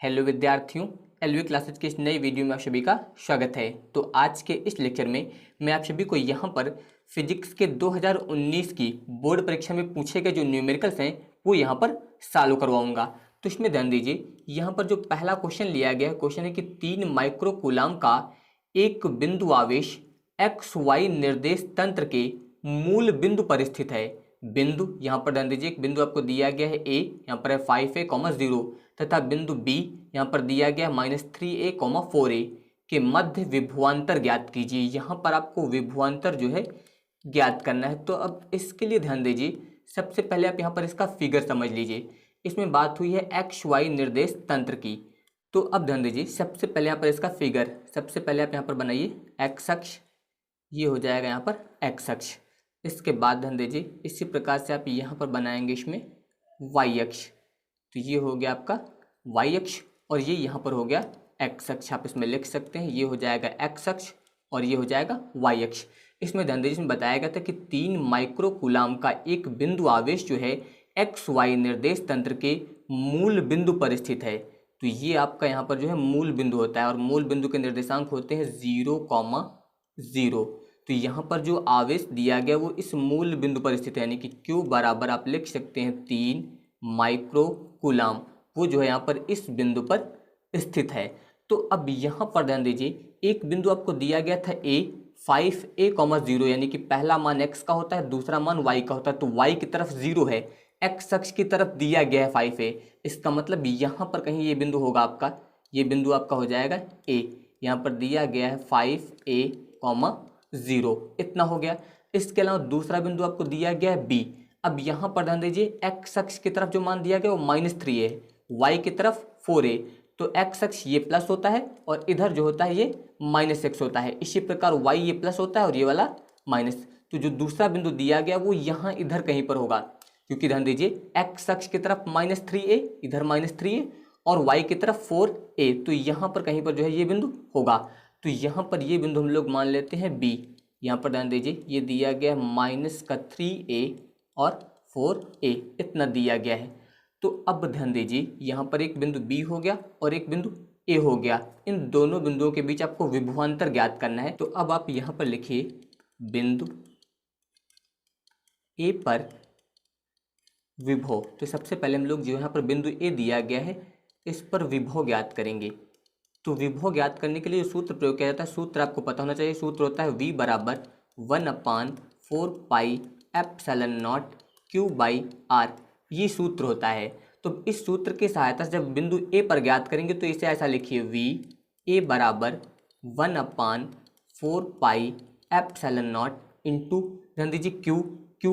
Hello विद्यार्थियों, LV classes की इस नई वीडियो में आप सभी का स्वागत है। तो आज के इस लेक्चर में मैं आप सभी को यहाँ पर फिजिक्स के 2019 की बोर्ड परीक्षा में पूछे गए जो न्यूमेरिकल्स हैं वो यहाँ पर सॉल्व करवाऊंगा। तो इसमें ध्यान दीजिए, यहाँ पर जो पहला क्वेश्चन लिया गया है, क्वेश्चन है कि 3 माइक्रो कूलाम का एक बिंदु आवेश एक्स वाई निर्देश तंत्र के मूल बिंदु पर स्थित है। बिंदु यहाँ पर ध्यान दीजिए, एक बिंदु आपको दिया गया है ए, यहाँ पर है 5a, 0 तथा बिंदु बी यहाँ पर दिया गया -3a, 4a के मध्य विभवांतर ज्ञात कीजिए। यहाँ पर आपको विभवांतर जो है ज्ञात करना है। तो अब इसके लिए ध्यान दीजिए, सबसे पहले आप यहाँ पर इसका फिगर समझ लीजिए। इसमें बात हुई है एक्स वाई निर्देश तंत्र की। तो अब ध्यान दीजिए, सबसे पहले यहाँ पर इसका फिगर सबसे पहले आप यहाँ पर बनाइए एक्स अक्ष, ये हो जाएगा यहाँ पर एक्स अक्ष। इसके बाद ध्यान दीजिए, इसी प्रकार से आप यहाँ पर बनाएंगे इसमें वाई अक्ष। तो ये हो गया आपका वाई अक्ष और ये यहाँ पर हो गया एक्स अक्ष। आप इसमें लिख सकते हैं, ये हो जाएगा एक्स अक्ष और ये हो जाएगा वाई अक्ष। इसमें ध्यान दीजिए, इसमें बताया गया था कि 3 माइक्रो कूलाम का एक बिंदु आवेश जो है एक्स वाई निर्देश तंत्र के मूल बिंदु पर स्थित है। तो ये आपका यहाँ पर जो है मूल बिंदु होता है और मूल बिंदु के निर्देशांक होते हैं 0,0। तो यहाँ पर जो आवेश दिया गया वो इस मूल बिंदु पर स्थित है, यानी कि Q बराबर आप लिख सकते हैं 3 माइक्रो कूलाम, वो जो है यहाँ पर इस बिंदु पर स्थित है। तो अब यहाँ पर ध्यान दीजिए, एक बिंदु आपको दिया गया था A, 5a, 0, यानी कि पहला मान x का होता है, दूसरा मान y का होता है। तो y की तरफ 0 है, x अक्ष की तरफ दिया गया है 5a। इसका मतलब यहाँ पर कहीं ये बिंदु होगा आपका, ये बिंदु आपका हो जाएगा A। यहाँ पर दिया गया है 5a, 0, इतना हो गया। इसके अलावा दूसरा बिंदु आपको दिया गया है B। अब यहाँ पर ध्यान दीजिए, एक्स अक्ष की तरफ जो मान दिया गया वो -3 है, वाई की तरफ 4a। तो एक्स अक्ष ये प्लस होता है और इधर जो होता है ये -x होता है। इसी प्रकार वाई ये प्लस होता है और ये वाला माइनस। तो जो दूसरा बिंदु दिया गया वो यहाँ इधर कहीं पर होगा, क्योंकि ध्यान दीजिए एक्स अक्ष की तरफ -3a, इधर -3a और वाई की तरफ 4a। तो यहाँ पर कहीं पर जो है ये बिंदु होगा। तो यहाँ पर ये बिंदु हम लोग मान लेते हैं B। यहाँ पर ध्यान दीजिए, ये दिया गया है -3a और 4a, इतना दिया गया है। तो अब ध्यान दीजिए, यहाँ पर एक बिंदु B हो गया और एक बिंदु A हो गया। इन दोनों बिंदुओं के बीच आपको विभवांतर ज्ञात करना है। तो अब आप यहाँ पर लिखिए बिंदु A पर विभव। तो सबसे पहले हम लोग जो यहाँ पर बिंदु A दिया गया है इस पर विभव ज्ञात करेंगे। तो विभव ज्ञात करने के लिए जो सूत्र प्रयोग किया जाता है, सूत्र आपको पता होना चाहिए। सूत्र होता है V बराबर 1/4πε0 Q/r, ये सूत्र होता है। तो इस सूत्र की सहायता से जब बिंदु A पर ज्ञात करेंगे तो इसे ऐसा लिखिए V A बराबर 1/4πε0 इंटू, ध्यान दीजिए Q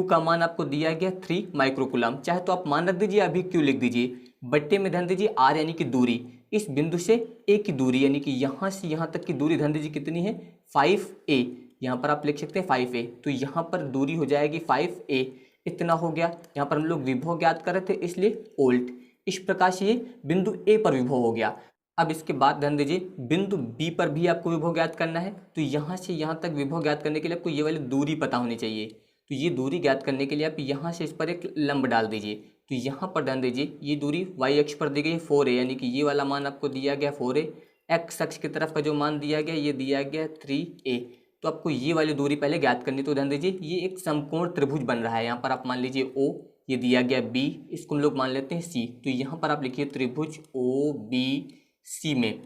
का मान आपको दिया गया 3 माइक्रोकूलम। चाहे तो आप मान रख दीजिए, अभी Q लिख दीजिए। बट्टे में ध्यान दीजिए R यानी कि दूरी, इस बिंदु से A की दूरी, यानी कि यहाँ से यहाँ तक की दूरी ध्यान दीजिए कितनी है 5a। यहाँ पर आप लिख सकते हैं 5a। तो यहाँ पर दूरी हो जाएगी 5a, इतना हो गया। यहाँ पर हम लोग विभव ज्ञात कर रहे थे इसलिए वोल्ट। इस प्रकार से ये बिंदु A पर विभव हो गया। अब इसके बाद ध्यान दीजिए, बिंदु B पर भी आपको विभव ज्ञात करना है। तो यहाँ से यहाँ तक विभव ज्ञात करने के लिए आपको ये वाली दूरी पता होनी चाहिए। तो ये दूरी ज्ञात करने के लिए आप यहाँ से इस पर एक लंब डाल दीजिए। तो यहाँ पर ध्यान दीजिए, ये दूरी y अक्ष पर दी गई है 4a, यानी कि ये वाला मान आपको दिया गया 4a। x अक्ष की तरफ का जो मान दिया गया ये दिया गया 3a। तो आपको ये वाली दूरी पहले ज्ञात करनी। तो ध्यान दीजिए, ये एक समकोण त्रिभुज बन रहा है। यहाँ पर आप मान लीजिए O, ये दिया गया B, इसको हम लोग मान लेते हैं C। तो यहाँ पर आप लिखिए त्रिभुज OBC में।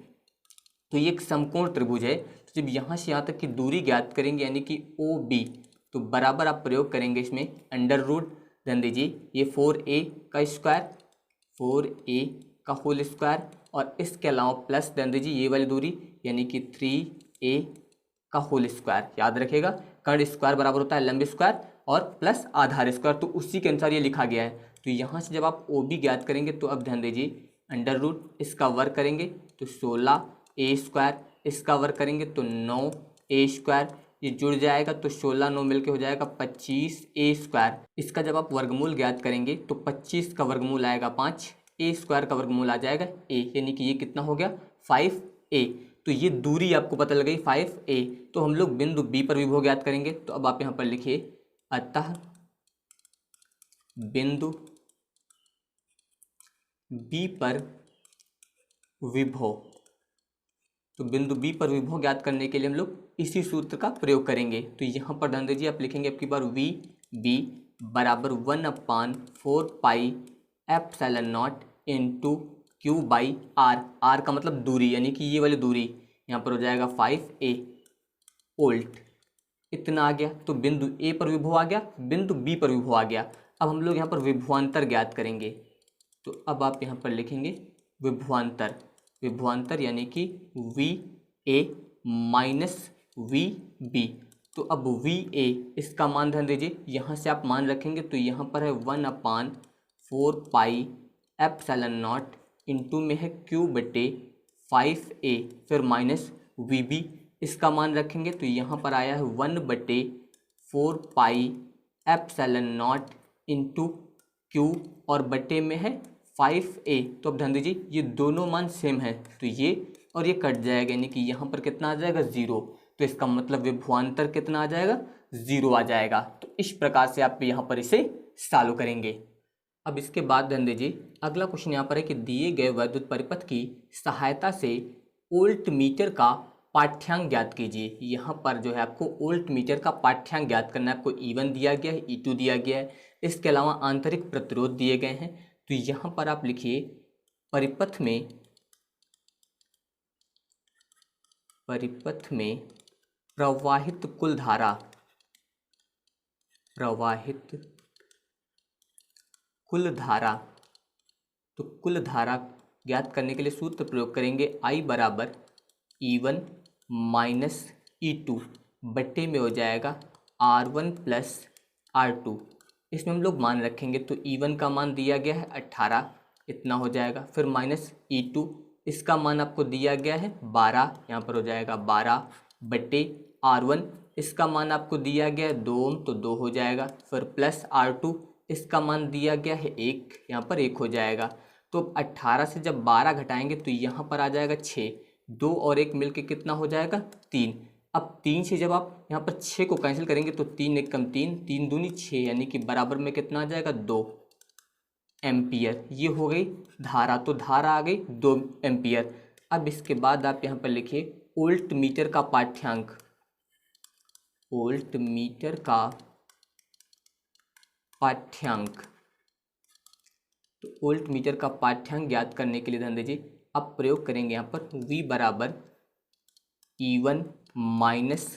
तो ये एक समकोण त्रिभुज है। तो जब यहाँ से यहाँ तक की दूरी ज्ञात करेंगे यानी कि OB, तो बराबर आप प्रयोग करेंगे इसमें अंडर रूट, ध्यान दीजिए ये 4a का स्क्वायर, 4a का होल स्क्वायर और इसके अलावा प्लस ध्यान दीजिए ये वाली दूरी यानी कि 3a का होल स्क्वायर। याद रखिएगा, कर्ण स्क्वायर बराबर होता है लंब स्क्वायर और प्लस आधार स्क्वायर, तो उसी के अनुसार ये लिखा गया है। तो यहाँ से जब आप OB ज्ञात करेंगे तो अब ध्यान दीजिए अंडर रूट इसका वर्ग करेंगे तो 16a², इसका वर्ग करेंगे तो 9a², ये जुड़ जाएगा तो 16 9 मिलके हो जाएगा 25a²। इसका जब आप वर्गमूल ज्ञात करेंगे तो 25 का वर्गमूल आएगा 5, a² का वर्गमूल आ जाएगा a, यानी कि ये कितना हो गया 5a। तो ये दूरी आपको पता लग गई 5a। तो हम लोग बिंदु B पर विभव ज्ञात करेंगे। तो अब आप यहाँ पर लिखिए अतः बिंदु B पर विभव। तो बिंदु बी पर विभव ज्ञात करने के लिए हम लोग इसी सूत्र का प्रयोग करेंगे। तो यहाँ पर ध्यान दीजिए, आप लिखेंगे आपकी बार वी बी बराबर 1/4 pi epsilon naught into q by r. R का मतलब दूरी, यानी कि ये वाली दूरी यहाँ पर हो जाएगा 5a वोल्ट। इतना आ गया। तो बिंदु ए पर विभव आ गया, बिंदु बी पर विभव आ गया। अब हम लोग यहाँ पर विभवांतर ज्ञात करेंगे। तो अब आप यहाँ पर लिखेंगे विभवांतर, विभवांतर यानी कि V A minus V B. तो अब वी ए इसका मान ध्यान दीजिए, यहाँ से आप मान रखेंगे तो यहाँ पर है 1/4 पाई एप्सिलॉन नॉट इंटू में है क्यू बटे 5a, फिर माइनस वी बी इसका मान रखेंगे तो यहाँ पर आया है 1/4 pi epsilon naught into Q और बटे में है 5a। तो अब ध्यान दीजिए ये दोनों मान सेम है, तो ये और ये कट जाएगा, यानी कि यहाँ पर कितना आ जाएगा 0। तो इसका मतलब विभवांतर कितना आ जाएगा 0 आ जाएगा। तो इस प्रकार से आप यहाँ पर इसे सॉल्व करेंगे। अब इसके बाद ध्यान दीजिए अगला क्वेश्चन यहाँ पर है कि दिए गए वैद्युत परिपथ की सहायता से वोल्ट मीटर का पाठ्यांक ज्ञात कीजिए। यहाँ पर जो है आपको वोल्ट मीटर का पाठ्यांक ज्ञात करना है। आपको E1 दिया गया है, E2 दिया गया है, इसके अलावा आंतरिक प्रतिरोध दिए गए हैं। तो यहाँ पर आप लिखिए परिपथ में प्रवाहित कुल धारा, प्रवाहित कुल धारा। तो कुल धारा ज्ञात करने के लिए सूत्र प्रयोग करेंगे I बराबर E1 माइनस E2 बट्टे में हो जाएगा R1 प्लस R2। इसमें हम लोग मान रखेंगे तो E1 का मान दिया गया है 18, इतना हो जाएगा। फिर माइनस E2 इसका मान आपको दिया गया है 12, यहाँ पर हो जाएगा 12 बट्टे R1 इसका मान आपको दिया गया है 2 ओम, तो 2 हो जाएगा। फिर प्लस R2 इसका मान दिया गया है 1, यहाँ पर 1 हो जाएगा। तो 18 से जब 12 घटाएंगे तो यहाँ पर आ जाएगा 6, 2 और 1 मिलके कितना हो जाएगा 3। अब 3 से जब आप यहाँ पर 6 को कैंसिल करेंगे तो 3 एक कम 3, 3 दूनी 6, यानी कि बराबर में कितना आ जाएगा 2 एम्पियर। ये हो गई धारा, तो धारा आ गई 2 एम्पियर। अब इसके बाद आप यहाँ पर लिखिए वोल्ट मीटर का पाठ्यांक, वोल्ट मीटर का पाठ्यांक। तो वोल्ट मीटर का पाठ्यांक ज्ञात करने के लिए ध्यान दीजिए आप प्रयोग करेंगे यहाँ पर V बराबर E1 माइनस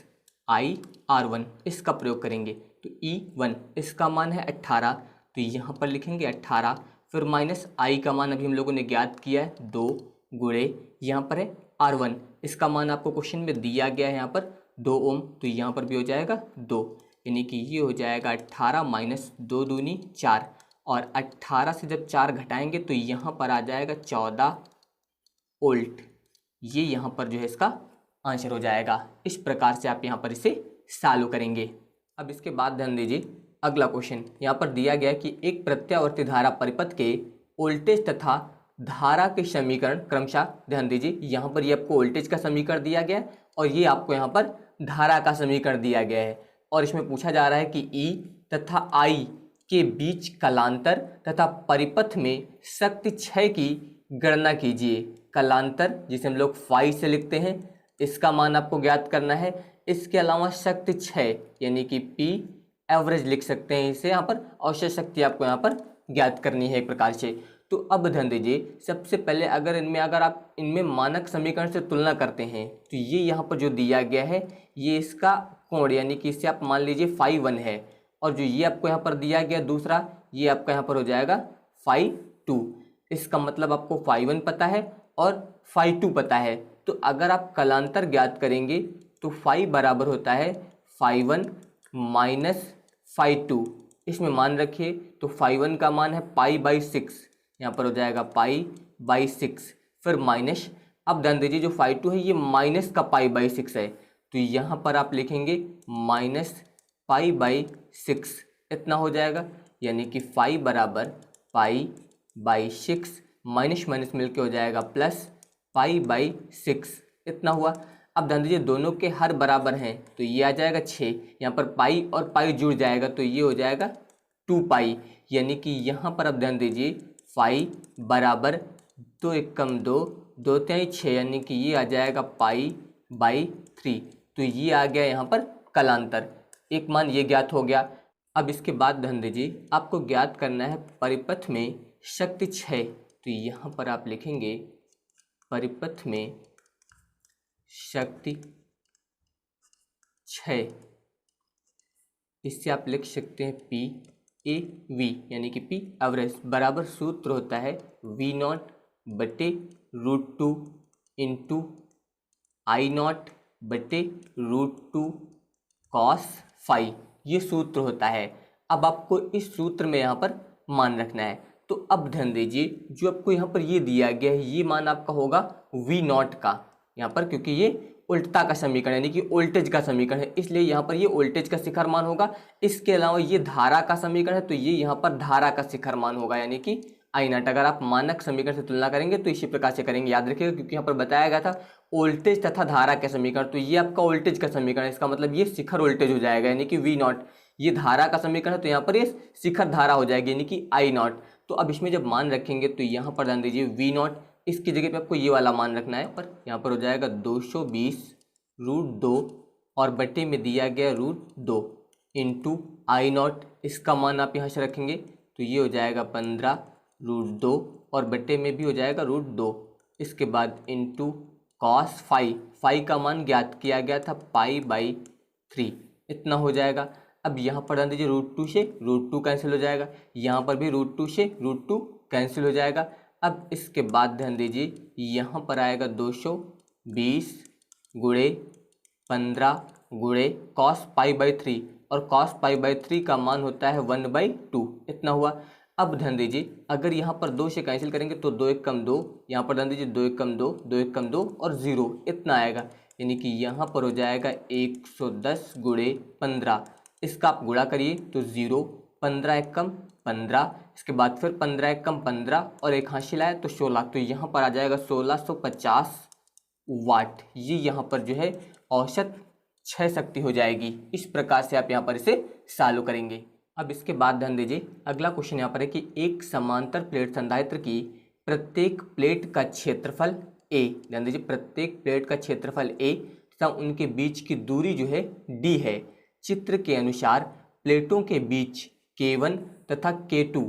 आई R1, इसका प्रयोग करेंगे। तो E1 इसका मान है 18, तो यहाँ पर लिखेंगे 18, फिर माइनस I का मान अभी हम लोगों ने ज्ञात किया है 2 गुणे यहाँ पर है R1, इसका मान आपको क्वेश्चन में दिया गया है यहाँ पर 2 ओम, तो यहाँ पर भी हो जाएगा 2, यानी कि ये हो जाएगा 18 माइनस 2 दूनी 4, और 18 से जब 4 घटाएंगे तो यहाँ पर आ जाएगा 14 वोल्ट। ये यहाँ पर जो है इसका आंसर हो जाएगा। इस प्रकार से आप यहाँ पर इसे सॉल्व करेंगे। अब इसके बाद ध्यान दीजिए अगला क्वेश्चन यहाँ पर दिया गया कि एक प्रत्यावर्ती धारा परिपथ के वोल्टेज तथा धारा के समीकरण क्रमशः, ध्यान दीजिए यहाँ पर ये आपको वोल्टेज का समीकरण दिया गया है और ये आपको यहाँ पर धारा का समीकरण दिया गया है। और इसमें पूछा जा रहा है कि E तथा I के बीच कलांतर तथा परिपथ में शक्ति क्षय की गणना कीजिए। कलांतर जिसे हम लोग फाई से लिखते हैं, इसका मान आपको ज्ञात करना है। इसके अलावा शक्ति क्षय यानी कि P एवरेज लिख सकते हैं इसे यहाँ पर, औसत शक्ति आपको यहाँ पर ज्ञात करनी है एक प्रकार से। तो अब ध्यान दीजिए सबसे पहले अगर आप इनमें मानक समीकरण से तुलना करते हैं तो ये यहाँ पर जो दिया गया है ये इसका कोण, यानी कि इसे आप मान लीजिए फाई 1 है, और जो ये आपको यहाँ पर दिया गया दूसरा ये आपका यहाँ पर हो जाएगा फाई 2। इसका मतलब आपको फाई 1 पता है और फाई 2 पता है। तो अगर आप कलांतर ज्ञात करेंगे तो फाई बराबर होता है फाई 1 माइनस फाई 2। इसमें मान रखिए तो फाई 1 का मान है पाई बाई 6, यहाँ पर हो जाएगा पाई बाई 6, फिर माइनस, अब ध्यान दीजिए जो फाई 2 है ये माइनस का पाई बाई 6 है, तो यहाँ पर आप लिखेंगे माइनस पाई बाई 6, इतना हो जाएगा। यानी कि फाई बराबर पाई बाई 6 माइनस माइनस मिलके हो जाएगा प्लस पाई बाई 6, इतना हुआ। अब ध्यान दीजिए दोनों के हर बराबर हैं तो ये आ जाएगा 6, यहाँ पर पाई और पाई जुड़ जाएगा तो ये हो जाएगा 2 पाई। यानी कि यहाँ पर अब ध्यान दीजिए फाई बराबर 2 एकम 2, 2/3 यानी कि ये आ जाएगा π/3। तो ये आ गया यहाँ पर कलांतर, एक मान ये ज्ञात हो गया। अब इसके बाद ध्यान दीजिए, आपको ज्ञात करना है परिपथ में शक्ति क्षय। तो यहाँ पर आप लिखेंगे परिपथ में शक्ति क्षय, इससे आप लिख सकते हैं PAV यानी कि P एवरेज बराबर सूत्र होता है V0/√2 into I0/√2 cos phi, ये सूत्र होता है। अब आपको इस सूत्र में यहाँ पर मान रखना है। तो अब ध्यान दीजिए, जो आपको यहाँ पर ये दिया गया है ये मान आपका होगा V0 का यहाँ पर, क्योंकि ये उल्टता का समीकरण यानी कि वोल्टेज का समीकरण है, इसलिए यहाँ पर ये वोल्टेज का शिखर मान होगा। इसके अलावा ये धारा का समीकरण है, तो ये यहाँ पर धारा का शिखर मान होगा यानी कि I0। अगर आप मानक समीकरण से तुलना करेंगे तो इसी प्रकार से करेंगे, याद रखिएगा, क्योंकि यहाँ पर बताया गया था वोल्टेज तथा धारा के समीकरण। तो ये आपका वोल्टेज का समीकरण है, इसका मतलब ये शिखर वोल्टेज हो जाएगा यानी कि V0। ये धारा का समीकरण है, तो यहाँ पर ये शिखर धारा हो जाएगी यानी कि I0। तो अब इसमें जब मान रखेंगे तो यहाँ पर ध्यान दीजिए V0, इसकी जगह पे आपको ये वाला मान रखना है, पर यहाँ पर हो जाएगा 220√2 और बटे में दिया गया √2 इंटू I0, इसका मान आप यहाँ से रखेंगे तो ये हो जाएगा 15√2 और बटे में भी हो जाएगा √2। इसके बाद इंटू cos फाई का मान ज्ञात किया गया था π/3, इतना हो जाएगा। अब यहाँ पर ध्यान दीजिए √2 से √2 कैंसिल हो जाएगा, यहाँ पर भी √2 से √2 कैंसिल हो जाएगा। अब इसके बाद ध्यान दीजिए यहाँ पर आएगा 220 गुणे 15 गुणे cos π/3 और cos π/3 का मान होता है 1/2, इतना हुआ। अब ध्यान दीजिए, अगर यहाँ पर 2 से कैंसिल करेंगे तो 2 1 कम 2, यहाँ पर ध्यान दीजिए 2 1 कम 2, 2 1 कम 2 और 0, इतना आएगा यानी कि यहाँ पर हो जाएगा 110 गुणे 15। इसका आप गुणा करिए तो 0, 15 1 कम 15, इसके बाद फिर 15 1 कम 15 और एक हासिल आया तो 16, तो यहाँ पर आ जाएगा 1650 वाट। ये यहाँ पर जो है औसत क्षय शक्ति हो जाएगी। इस प्रकार से आप यहाँ पर इसे चालू करेंगे। अब इसके बाद ध्यान दीजिए, अगला क्वेश्चन यहाँ पर है कि एक समांतर प्लेट संधारित्र की प्रत्येक प्लेट का क्षेत्रफल A, ध्यान दीजिए प्रत्येक प्लेट का क्षेत्रफल A तथा उनके बीच की दूरी जो है D है। चित्र के अनुसार प्लेटों के बीच K1 तथा K2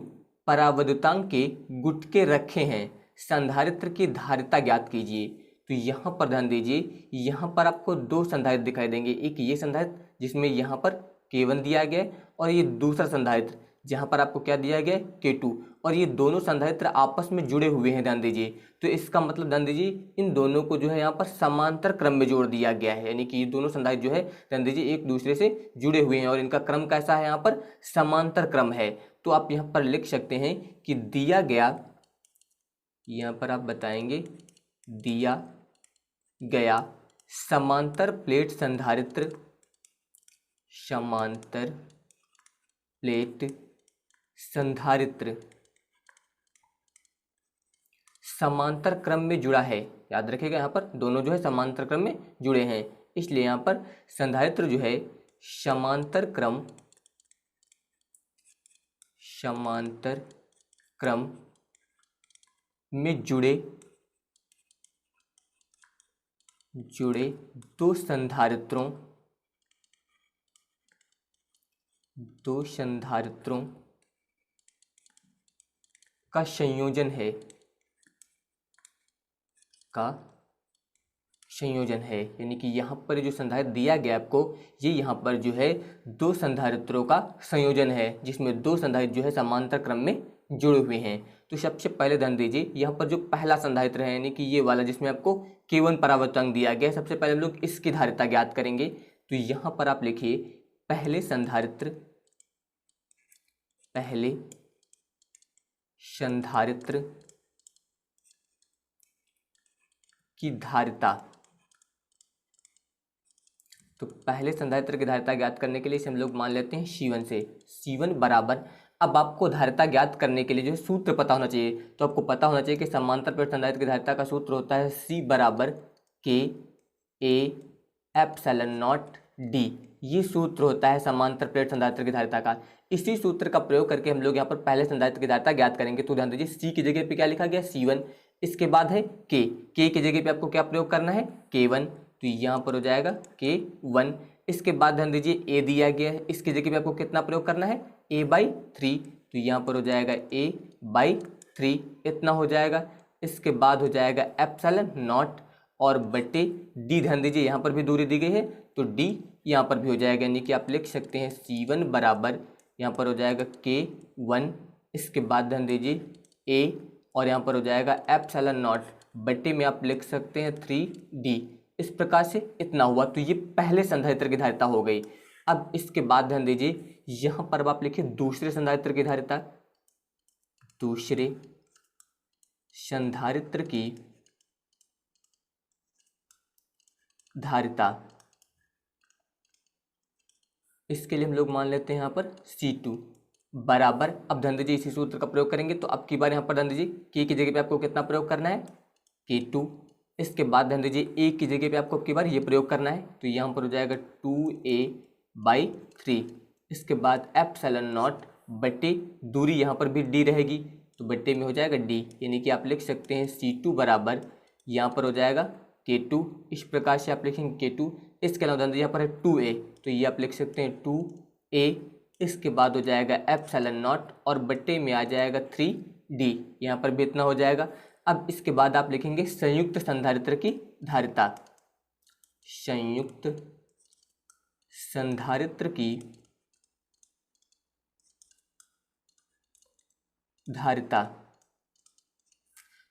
परावर्तनांक के गुटके रखे हैं, संधारित्र की धारिता ज्ञात कीजिए। तो यहाँ पर ध्यान दीजिए, यहाँ पर आपको दो संधारित्र दिखाई देंगे, एक ये संधारित्र जिसमें यहाँ पर K1 दिया गया है और ये दूसरा संधारित्र जहाँ पर आपको क्या दिया गया है K2, और ये दोनों संधारित्र आपस में जुड़े हुए हैं। ध्यान दीजिए, तो इसका मतलब ध्यान दीजिए इन दोनों को जो है यहाँ पर समांतर क्रम में जोड़ दिया गया है, यानी कि ये दोनों संधारित्र जो है ध्यान दीजिए एक दूसरे से जुड़े हुए हैं और इनका क्रम कैसा है, यहाँ पर समांतर क्रम है। तो आप यहाँ पर लिख सकते हैं कि दिया गया, यहाँ पर आप बताएंगे दिया गया समांतर प्लेट संधारित्र, समांतर प्लेट संधारित्र समांतर क्रम में जुड़ा है। याद रखिएगा यहाँ पर दोनों जो है समांतर क्रम में जुड़े हैं, इसलिए यहाँ पर संधारित्र जो है समांतर क्रम में जुड़े दो संधारित्रों का संयोजन है, यानी कि यहाँ पर जो संधारित्र दिया गया आपको, ये यहाँ पर जो है दो संधारित्रों का संयोजन है जिसमें दो संधारित्र जो है समांतर क्रम में जुड़े हुए हैं। तो सबसे पहले ध्यान दीजिए, यहाँ पर जो पहला संधारित्र है यानी कि ये वाला जिसमें आपको K1 परावर्तनांक दिया गया है, सबसे पहले हम लोग इसकी धारिता ज्ञात करेंगे। तो यहाँ पर आप लिखिए पहले संधारित्र की धारिता। तो पहले संधारित्र की धारिता ज्ञात करने के लिए इसे हम लोग मान लेते हैं C1 से। C1 बराबर, अब आपको धारिता ज्ञात करने के लिए जो है सूत्र पता होना चाहिए। तो आपको पता होना चाहिए कि समांतर प्लेट संधारित्र की धारिता का सूत्र होता है C बराबर K/A/ε0D। ये सूत्र होता है समांतर प्लेट संधारित्र की धारिता का। इसी सूत्र का प्रयोग करके हम लोग यहाँ पर पहले संधारित्र की धारिता ज्ञात करेंगे। तो ध्यान दीजिए C की जगह पे क्या लिखा गया C1, इसके बाद है के की जगह पे आपको क्या प्रयोग करना है K1, तो यहाँ पर हो जाएगा K1। इसके बाद ध्यान दीजिए ए दिया गया है, इसकी जगह पे आपको कितना प्रयोग करना है A/3, तो यहाँ पर हो जाएगा A/3 इतना हो जाएगा। इसके बाद हो जाएगा एप्सिलॉन नॉट और बटे डी, ध्यान दीजिए यहाँ पर भी दूरी दी गई है तो डी यहाँ पर भी हो जाएगा, यानी कि आप लिख सकते हैं C1 बराबर यहाँ पर हो जाएगा K1। इसके बाद ध्यान दीजिए ए और यहाँ पर हो जाएगा एप्सिलॉन नॉट बटे में आप लिख सकते हैं 3D। इस प्रकार से इतना हुआ, तो ये पहले संधारित्र की धारिता हो गई। अब इसके बाद ध्यान दीजिए यहाँ पर आप लिखिए दूसरे संधारित्र की धारिता, दूसरे संधारित्र की धारिता। इसके लिए हम लोग मान लेते हैं यहाँ पर C2 बराबर, अब ध्यान दीजिए इसी सूत्र का प्रयोग करेंगे, तो अब की बार यहाँ पर ध्यान दीजिए के की जगह पे आपको कितना प्रयोग करना है K2। इसके बाद ध्यान दीजिए ए की जगह पे आपको अब की बार ये प्रयोग करना है, तो यहाँ पर हो जाएगा 2A/3। इसके बाद एप्सिलॉन नॉट बटे दूरी यहाँ पर भी डी रहेगी, तो बटे में हो जाएगा डी, यानी कि आप लिख सकते हैं C2 बराबर यहाँ पर हो जाएगा K2। इस प्रकार से आप लिखेंगे K2। इसके अलावा ध्यान दीजिए यहाँ पर है 2A, तो ये आप लिख सकते हैं 2A। इसके बाद हो जाएगा एप्सिलॉन नॉट और बट्टे में आ जाएगा 3D, यहाँ पर भी इतना हो जाएगा। अब इसके बाद आप लिखेंगे संयुक्त संधारित्र की धारिता, संयुक्त संधारित्र की धारिता।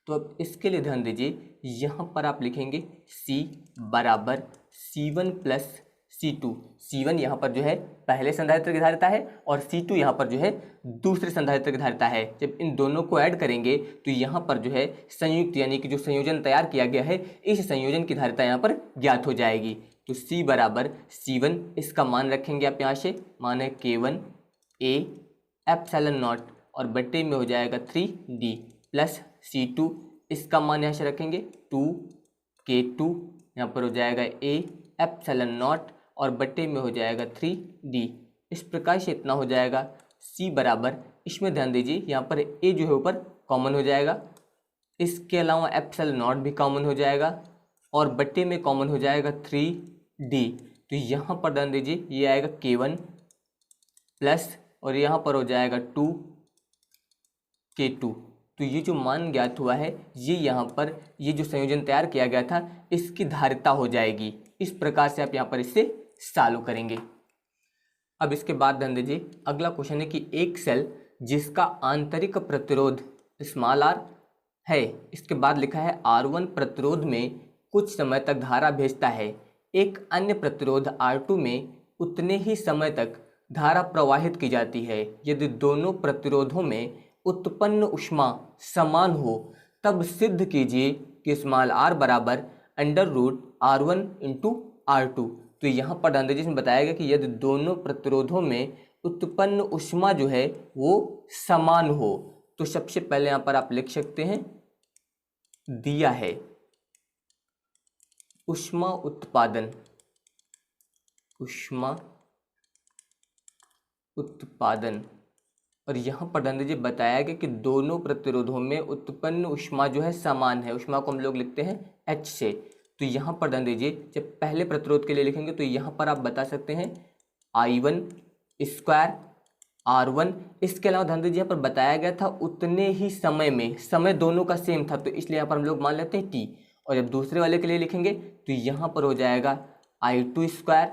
तो अब इसके लिए ध्यान दीजिए यहाँ पर आप लिखेंगे C बराबर C1 प्लस C2। C1 यहाँ पर जो है पहले संधारित्र की धारिता है और C2 यहाँ पर जो है दूसरे संधारित्र की धारिता है। जब इन दोनों को ऐड करेंगे तो यहाँ पर जो है संयुक्त यानी कि जो संयोजन तैयार किया गया है, इस संयोजन की धारिता यहाँ पर ज्ञात हो जाएगी। तो C बराबर C1, इसका मान रखेंगे आप यहाँ से, मान है K1 A एप्सिलॉन नॉट और बट्टे में हो जाएगा 3D प्लस C2, इसका मान यहाँ से रखेंगे 2K2, यहाँ पर हो जाएगा A एप्सिलॉन नॉट और बट्टे में हो जाएगा 3D। इस प्रकार से इतना हो जाएगा C बराबर, इसमें ध्यान दीजिए यहाँ पर A जो है ऊपर कॉमन हो जाएगा, इसके अलावा एप्सिलॉन नॉट भी कॉमन हो जाएगा और बट्टे में कॉमन हो जाएगा 3D। तो यहाँ पर ध्यान दीजिए ये आएगा K1 प्लस और यहाँ पर हो जाएगा 2K2। तो ये जो मान ज्ञात हुआ है ये यहाँ पर ये जो संयोजन तैयार किया गया था इसकी धारिता हो जाएगी। इस प्रकार से आप यहाँ पर इससे सॉल्व करेंगे। अब इसके बाद ध्यान दीजिए अगला क्वेश्चन है कि एक सेल जिसका आंतरिक प्रतिरोध स्मॉल r है, इसके बाद लिखा है R1 प्रतिरोध में कुछ समय तक धारा भेजता है, एक अन्य प्रतिरोध R2 में उतने ही समय तक धारा प्रवाहित की जाती है। यदि दोनों प्रतिरोधों में उत्पन्न ऊष्मा समान हो तब सिद्ध कीजिए कि स्मॉल r बराबर √R1 × R2। तो यहाँ पर ध्यान दीजिए इसमें बताया गया कि यदि दोनों प्रतिरोधों में उत्पन्न ऊष्मा जो है वो समान हो, तो सबसे पहले यहाँ पर आप लिख सकते हैं दिया है ऊष्मा उत्पादन, ऊष्मा उत्पादन, और यहाँ पर ध्यान दीजिए बताया गया कि दोनों प्रतिरोधों में उत्पन्न ऊष्मा जो है समान है। ऊष्मा को हम लोग लिखते हैं H से। तो यहाँ पर ध्यान दीजिए जब पहले प्रतिरोध के लिए लिखेंगे तो यहाँ पर आप बता सकते हैं I1 स्क्वायर R1। इसके अलावा ध्यान दीजिए यहाँ पर बताया गया था उतने ही समय में, समय दोनों का सेम था तो इसलिए यहाँ पर हम लोग मान लेते हैं T। और जब दूसरे वाले के लिए लिखेंगे तो यहाँ पर हो जाएगा I2 स्क्वायर,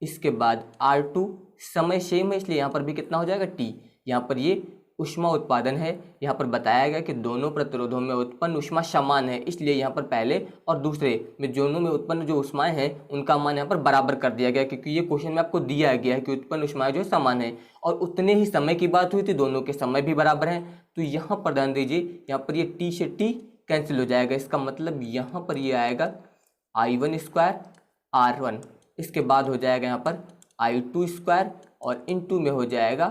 इसके बाद R2 समय सेम है इसलिए यहाँ पर भी कितना हो जाएगा T। यहाँ पर ये ऊष्मा उत्पादन है, यहाँ पर बताया गया कि दोनों प्रतिरोधों में उत्पन्न ऊष्मा समान है, इसलिए यहाँ पर पहले और दूसरे में दोनों में उत्पन्न जो ऊष्माएं हैं उनका मान यहाँ पर बराबर कर दिया गया, क्योंकि ये क्वेश्चन में आपको दिया गया है कि उत्पन्न ऊष्माएं जो समान है और उतने ही समय की बात हुई थी, दोनों के समय भी बराबर हैं। तो यहाँ पर ध्यान दीजिए यहाँ पर ये T से T कैंसिल हो जाएगा, इसका मतलब यहाँ पर ये आएगा I1 स्क्वायर R1, इसके बाद हो जाएगा यहाँ पर I2 स्क्वायर और इनटू में हो जाएगा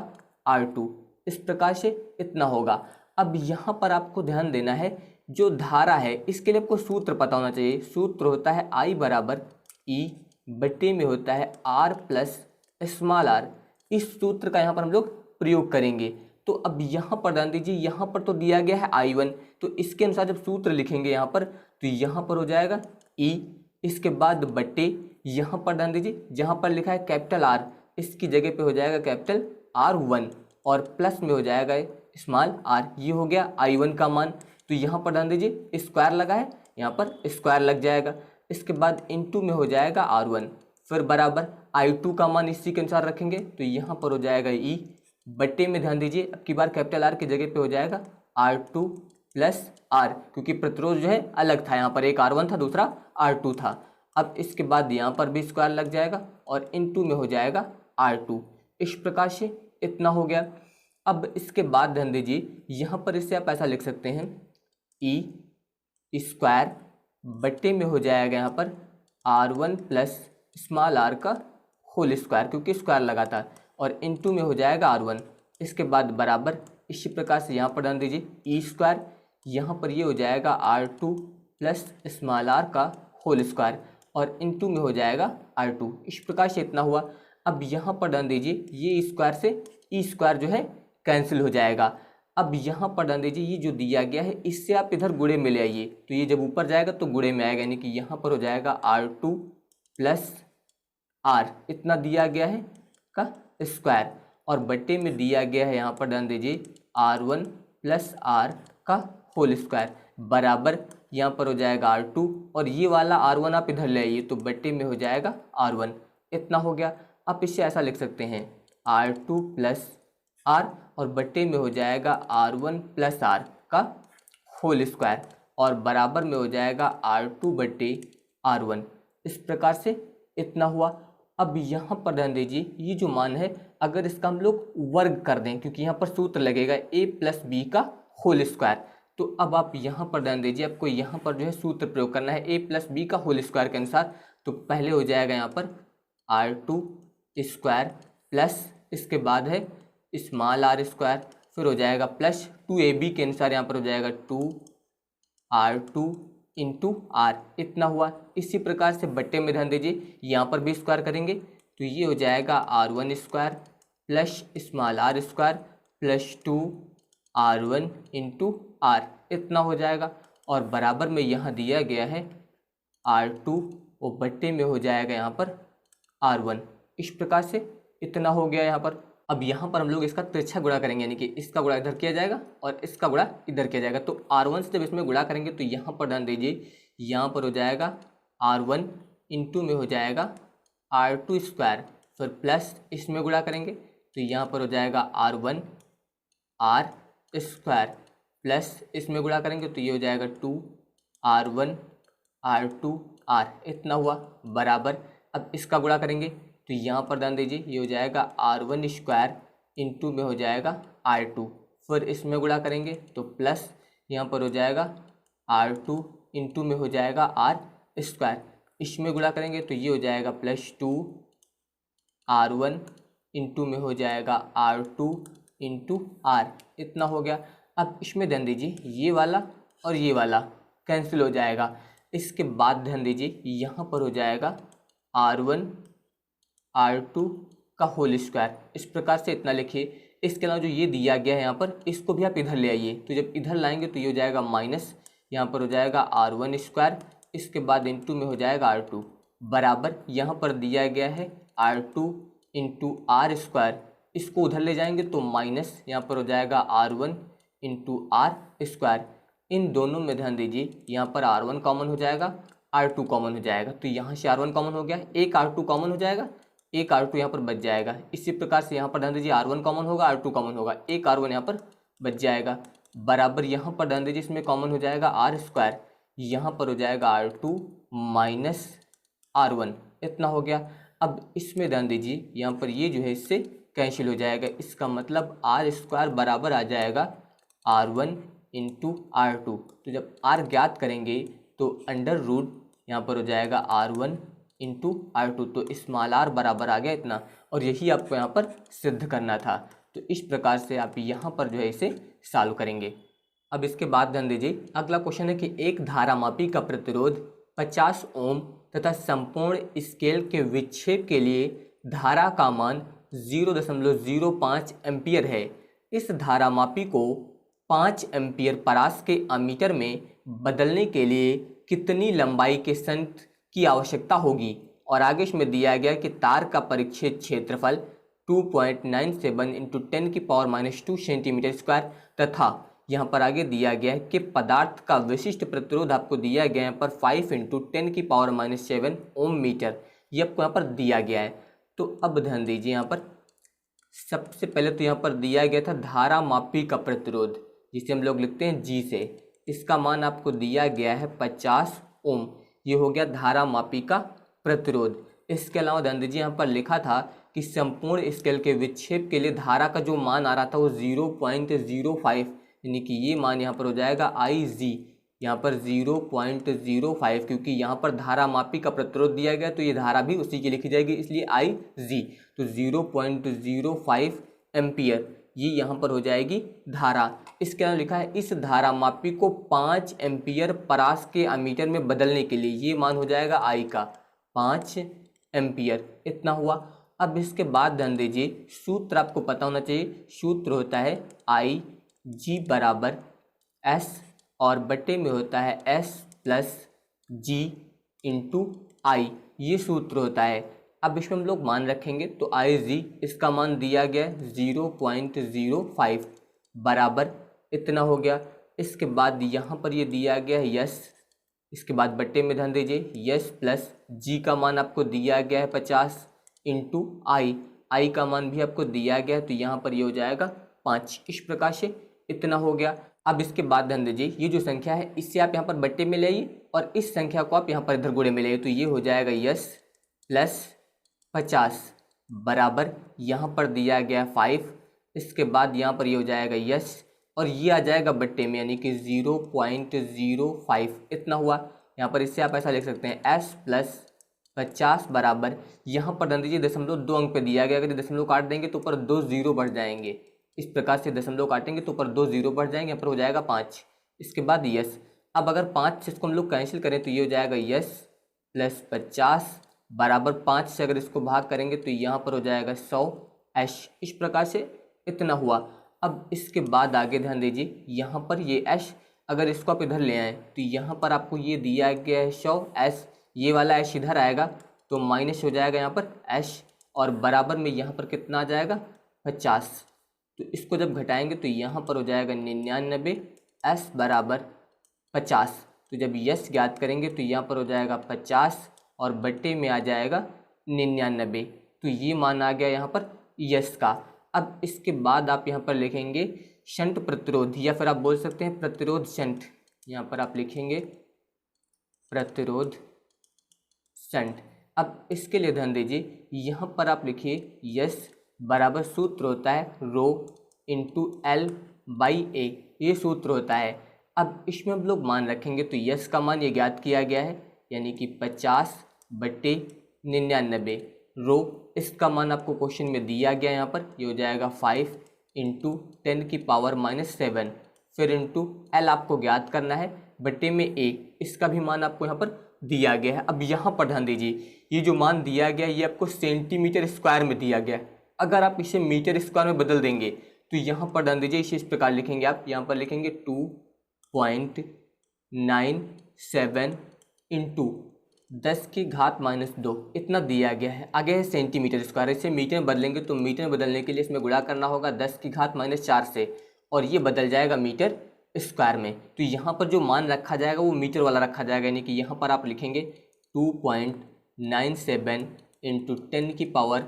R2। इस प्रकार से इतना होगा। अब यहाँ पर आपको ध्यान देना है जो धारा है इसके लिए आपको सूत्र पता होना चाहिए। सूत्र होता है I बराबर E बटे में होता है R प्लस स्मॉल r। इस सूत्र का यहाँ पर हम लोग प्रयोग करेंगे। तो अब यहाँ पर ध्यान दीजिए यहाँ पर तो दिया गया है I1, तो इसके अनुसार जब सूत्र लिखेंगे यहाँ पर तो यहाँ पर हो जाएगा E, इसके बाद बट्टे यहाँ पर ध्यान दीजिए जहाँ पर लिखा है कैपिटल R इसकी जगह पे हो जाएगा कैपिटल R1 और प्लस में हो जाएगा स्मॉल r। ये हो गया I1 का मान। तो यहाँ पर ध्यान दीजिए स्क्वायर लगा है, यहाँ पर स्क्वायर लग जाएगा। इसके बाद इनटू में हो जाएगा R1, फिर बराबर I2 का मान इसी के अनुसार रखेंगे तो यहाँ पर हो जाएगा E, बट्टे में ध्यान दीजिए अब की बार कैपिटल R की जगह पे हो जाएगा R2 प्लस R, क्योंकि प्रतिरोध जो है अलग था, यहाँ पर एक R1 था दूसरा R2 था। अब इसके बाद यहाँ पर भी स्क्वायर लग जाएगा और इनटू में हो जाएगा R2। इस प्रकार से इतना हो गया। अब इसके बाद ध्यान दीजिए यहाँ पर इससे आप ऐसा लिख सकते हैं E स्क्वायर बट्टे में हो जाएगा यहाँ पर R1 प्लस स्मॉल r का होल स्क्वायर, क्योंकि स्क्वायर लगा था, और इनटू में हो जाएगा R1। इसके बाद बराबर इसी प्रकार से यहाँ पर ध्यान दीजिए E स्क्वायर, यहाँ पर ये हो जाएगा R2 प्लस स्मॉल r का होल स्क्वायर और इनटू में हो जाएगा R2। इस प्रकार से इतना हुआ। अब यहाँ पर ध्यान दीजिए ये स्क्वायर से ई स्क्वायर जो है कैंसिल हो जाएगा। अब यहाँ पर ध्यान दीजिए ये जो दिया गया है इससे आप इधर गुणे में ले आइए, तो ये जब ऊपर जाएगा तो गुणे में आएगा, यानी कि यहाँ पर हो जाएगा R2 प्लस R, इतना दिया गया है का स्क्वायर, और बट्टे में दिया गया है यहाँ पर ध्यान दीजिए R1 प्लस R का होल स्क्वायर बराबर यहाँ पर हो जाएगा R2, और ये वाला R1 आप इधर ले आइए तो बट्टे में हो जाएगा R1। इतना हो गया। आप इससे ऐसा लिख सकते हैं R2 प्लस R और बट्टे में हो जाएगा R1 प्लस R का होल स्क्वायर और बराबर में हो जाएगा R2 बट्टे R1। इस प्रकार से इतना हुआ। अब यहाँ पर ध्यान दीजिए ये जो मान है अगर इसका हम लोग वर्ग कर दें, क्योंकि यहाँ पर सूत्र लगेगा a प्लस बी का होल स्क्वायर, तो अब आप यहाँ पर ध्यान दीजिए आपको यहाँ पर जो है सूत्र प्रयोग करना है a प्लस बी का होल स्क्वायर के अनुसार। तो पहले हो जाएगा यहाँ पर R2 स्क्वायर प्लस इसके बाद है स्मॉल r स्क्वायर, फिर हो जाएगा प्लस 2ab के अनुसार यहाँ पर हो जाएगा 2R2 इंटू R। इतना हुआ। इसी प्रकार से बट्टे में ध्यान दीजिए यहाँ पर भी स्क्वायर करेंगे तो ये हो जाएगा R1 square plus small r square plus 2R1 into R, इतना हो जाएगा, और बराबर में यहाँ दिया गया है R2 और बट्टे में हो जाएगा यहाँ पर R1। इस प्रकार से इतना हो गया यहाँ पर। अब यहाँ पर हम लोग इसका तिरछा गुणा करेंगे, यानी कि इसका गुणा इधर किया जाएगा और इसका गुणा इधर किया जाएगा। तो R1 से जब इसमें गुणा करेंगे तो यहाँ पर ध्यान दीजिए यहाँ पर हो जाएगा R1 इंटू में हो जाएगा R2 स्क्वायर, फिर प्लस इसमें गुणा करेंगे तो यहाँ पर हो जाएगा R1 R स्क्वायर प्लस इसमें गुणा करेंगे तो ये हो जाएगा 2R1 R2 R। इतना हुआ बराबर। अब इसका गुणा करेंगे तो यहाँ पर ध्यान दीजिए ये हो जाएगा R1 स्क्वायर इंटू में हो जाएगा R2, फिर इसमें गुणा करेंगे तो प्लस यहाँ पर हो जाएगा R2 इंटू में हो जाएगा R स्क्वायर, इसमें गुणा करेंगे तो ये हो जाएगा प्लस 2R1 इंटू में हो जाएगा R2 इंटू R। इतना हो गया। अब इसमें ध्यान दीजिए ये वाला और ये वाला कैंसिल हो जाएगा। इसके बाद ध्यान दीजिए यहाँ पर हो जाएगा R1 R2 का होल स्क्वायर। इस प्रकार से इतना लिखिए। इसके अलावा जो ये दिया गया है यहाँ पर इसको भी आप इधर ले आइए, तो जब इधर लाएंगे तो ये हो जाएगा माइनस, यहाँ पर हो जाएगा R1 स्क्वायर, इसके बाद इंटू में हो जाएगा R2 बराबर यहाँ पर दिया गया है R2 इंटू R स्क्वायर, इसको उधर ले जाएंगे तो माइनस यहाँ पर हो जाएगा R1 इंटू R स्क्वायर। इन दोनों में ध्यान दीजिए यहाँ पर R1 कॉमन हो जाएगा, R2 कॉमन हो जाएगा, तो यहाँ से R1 कॉमन हो गया, एक R2 कॉमन हो जाएगा, एक R2 यहाँ पर बच जाएगा। इसी प्रकार से यहाँ पर ध्यान दीजिए R1 कॉमन होगा, R2 कॉमन होगा, एक R1 यहाँ पर बच जाएगा बराबर यहाँ पर ध्यान दीजिए इसमें कॉमन हो जाएगा R स्क्वायर, यहाँ पर हो जाएगा R2 माइनस R1। इतना हो गया। अब इसमें ध्यान दीजिए यहाँ पर ये जो है इससे कैंसिल हो जाएगा, इसका मतलब R स्क्वायर बराबर आ जाएगा R1 इंटू R2। तो जब R ज्ञात करेंगे तो अंडर रूट यहाँ पर हो जाएगा R1 इंटू R2, तो स्मॉल r बराबर आ गया इतना, और यही आपको यहाँ पर सिद्ध करना था। तो इस प्रकार से आप यहाँ पर जो है इसे सॉल्व करेंगे। अब इसके बाद ध्यान दीजिए अगला क्वेश्चन है कि एक धारामापी का प्रतिरोध 50 ओम तथा संपूर्ण स्केल के विक्षेप के लिए धारा का मान 0.05 एम्पियर है। इस धारामापी को 5 एम्पियर परास के अमीटर में बदलने के लिए कितनी लंबाई के शंट की आवश्यकता होगी। और आगे इसमें दिया गया कि तार का परिच्छेद क्षेत्रफल 2.97 इंटू 10⁻² सेंटीमीटर स्क्वायर तथा यहाँ पर आगे दिया गया है कि पदार्थ का विशिष्ट प्रतिरोध आपको दिया गया है यहाँ पर 5 इंटू 10⁻7 ओम मीटर, ये आपको यहाँ पर दिया गया है। तो अब ध्यान दीजिए, यहाँ पर सबसे पहले तो यहाँ पर दिया गया था धारा मापी का प्रतिरोध, जिसे हम लोग लिखते हैं जी से। इसका मान आपको दिया गया है 50 ओम, ये हो गया धारा मापी का प्रतिरोध। इसके अलावा ध्यान दीजिए, यहाँ पर लिखा था कि संपूर्ण स्केल के विक्षेप के लिए धारा का जो मान आ रहा था वो 0.05, यानी कि ये मान यहाँ पर हो जाएगा IG, यहाँ पर 0.05, क्योंकि यहाँ पर धारा मापी का प्रतिरोध दिया गया तो ये धारा भी उसी की लिखी जाएगी, इसलिए IG। तो 0.05 एम्पियर ये यहाँ पर हो जाएगी धारा। इसके अलावा लिखा है इस धारा मापी को 5 एम्पियर परास के अमीटर में बदलने के लिए, ये मान हो जाएगा I का 5 एम्पियर, इतना हुआ। अब इसके बाद ध्यान दीजिए, सूत्र आपको पता होना चाहिए, सूत्र होता है IG बराबर S और बटे में होता है S plus G into I, ये सूत्र होता है। अब इसमें हम लोग मान रखेंगे तो IG इसका मान दिया गया 0.05 बराबर इतना हो गया। इसके बाद यहाँ पर ये दिया गया है यस, इसके बाद बट्टे में ध्यान दीजिए यस प्लस जी का मान आपको दिया गया है 50 इंटू आई का मान भी आपको दिया गया है, तो यहाँ पर ये हो जाएगा 5। इस प्रकार से इतना हो गया। अब इसके बाद ध्यान दीजिए, ये जो संख्या है इससे आप यहाँ पर बट्टे में ले आइए और इस संख्या को आप यहाँ पर इधर गुणे में ले आइए, तो ये हो जाएगा यस प्लस 50 बराबर यहाँ पर दिया गया 5। इसके बाद यहाँ पर ये हो जाएगा यस और ये आ जाएगा बट्टे में, यानी कि 0.05 इतना हुआ। यहाँ पर इससे आप ऐसा लिख सकते हैं S प्लस 50 बराबर, यहाँ पर ध्यान दीजिए 0.2 अंक पे दिया गया, अगर 0 काट देंगे तो ऊपर 2 0 बढ़ जाएंगे। इस प्रकार से 0 काटेंगे तो ऊपर 2 0 बढ़ जाएंगे, यहाँ पर हो जाएगा 5। इसके बाद यस, अब अगर 5 से इसको हम लोग कैंसिल करें तो ये हो जाएगा यस प्लस 50 बराबर 5 से अगर इसको भाग करेंगे तो यहाँ पर हो जाएगा 100 एश। इस प्रकार से इतना हुआ। अब इसके बाद आगे ध्यान दीजिए, यहाँ पर ये एश अगर इसको आप इधर ले आएँ तो यहाँ पर आपको ये दिया गया है 100 एश, ये वाला एश इधर आएगा तो माइनस हो जाएगा यहाँ पर एश और बराबर में यहाँ पर कितना आ जाएगा 50। तो इसको जब घटाएंगे तो यहाँ पर हो जाएगा 99 एस बराबर 50। तो जब यस ज्ञात करेंगे तो यहाँ पर हो जाएगा 50 और बट्टे में आ जाएगा 99। तो ये मान आ गया यहाँ पर यस का। अब इसके बाद आप यहाँ पर लिखेंगे शंट प्रतिरोध, या फिर आप बोल सकते हैं प्रतिरोध शंट। यहाँ पर आप लिखेंगे प्रतिरोध शंट। अब इसके लिए ध्यान दीजिए, यहाँ पर आप लिखिए यस बराबर सूत्र होता है रो इंटू एल बाई ए, ये सूत्र होता है। अब इसमें हम लोग मान रखेंगे तो यस का मान ये ज्ञात किया गया है, यानी कि 50 बट्टे 99 रो, इसका मान आपको क्वेश्चन में दिया गया यहाँ पर, ये हो जाएगा 5 इंटू 10⁻⁷, फिर इंटू एल आपको ज्ञात करना है बट्टे में ए, इसका भी मान आपको यहाँ पर दिया गया है। अब यहाँ पर ध्यान दीजिए, ये जो मान दिया गया ये आपको सेंटीमीटर स्क्वायर में दिया गया है। अगर आप इसे मीटर स्क्वायर में बदल देंगे तो यहाँ पर ध्यान दीजिए इसे इस प्रकार लिखेंगे, आप यहाँ पर लिखेंगे 2.97 इंटू 10⁻², इतना दिया गया है। आगे है सेंटीमीटर स्क्वायर, इसे मीटर में बदलेंगे तो मीटर में बदलने के लिए इसमें गुणा करना होगा 10⁻⁴ से और ये बदल जाएगा मीटर स्क्वायर में। तो यहाँ पर जो मान रखा जाएगा वो मीटर वाला रखा जाएगा, यानी कि यहाँ पर आप लिखेंगे 2.97 इंटू 10⁻⁻²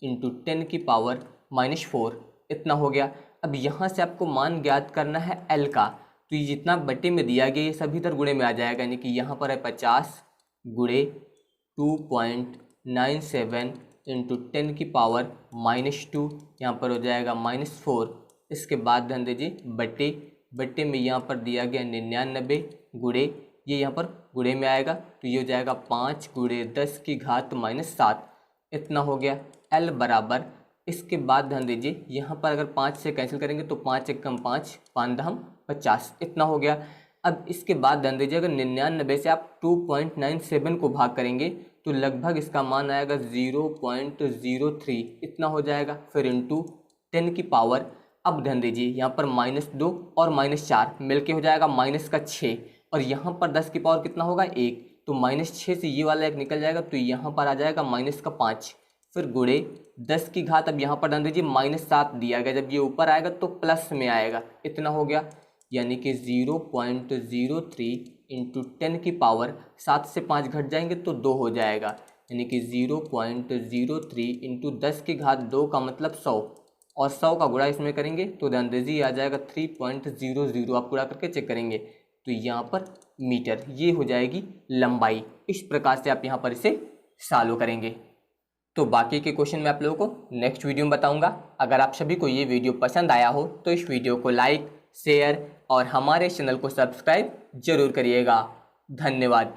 इंटू 10⁻⁻4, इतना हो गया। अब यहाँ से आपको मान ज्ञात करना है एल का, तो ये जितना बट्टे में दिया गया ये सभी इधर गुणे में आ जाएगा, यानी कि यहाँ पर है 50 गुणे 2.97 इंटू 10⁻⁻², यहाँ पर हो जाएगा -4। इसके बाद ध्यान दीजिए बट्टे में यहाँ पर दिया गया 99 गुणे, ये यहाँ पर गुणे में आएगा तो ये हो जाएगा 5 गुणे 10⁻⁻7, इतना हो गया एल बराबर। इसके बाद ध्यान दीजिए यहाँ पर अगर 5 से कैंसिल करेंगे तो 5 × 5 5 × 50, इतना हो गया। अब इसके बाद ध्यान दीजिए अगर 99 से आप 2.97 को भाग करेंगे तो लगभग इसका मान आएगा 0.03, इतना हो जाएगा। फिर इंटू 10 की पावर अब ध्यान दीजिए यहाँ पर -2 और -4 मिलके हो जाएगा -6 और यहाँ पर 10 की पावर कितना होगा 1, तो -6 से ये वाला 1 निकल जाएगा तो यहाँ पर आ जाएगा -5, फिर गुणे 10 की घात। अब यहाँ पर ध्यान दीजिए -7 दिया गया, जब ये ऊपर आएगा तो प्लस में आएगा, इतना हो गया, यानी कि 0.03 इंटू 10 की पावर 7 से 5 घट जाएंगे तो 2 हो जाएगा, यानी कि 0.03 इंटू 10 की घात 2 का मतलब 100 और 100 का गुणा इसमें करेंगे तो ध्यान दीजिए आ जाएगा 3.00। आप गुणा करके चेक करेंगे तो यहाँ पर मीटर, ये हो जाएगी लंबाई। इस प्रकार से आप यहाँ पर इसे सॉल्व करेंगे। तो बाकी के क्वेश्चन मैं आप लोगों को नेक्स्ट वीडियो में बताऊंगा। अगर आप सभी को ये वीडियो पसंद आया हो तो इस वीडियो को लाइक, शेयर और हमारे चैनल को सब्सक्राइब जरूर करिएगा। धन्यवाद।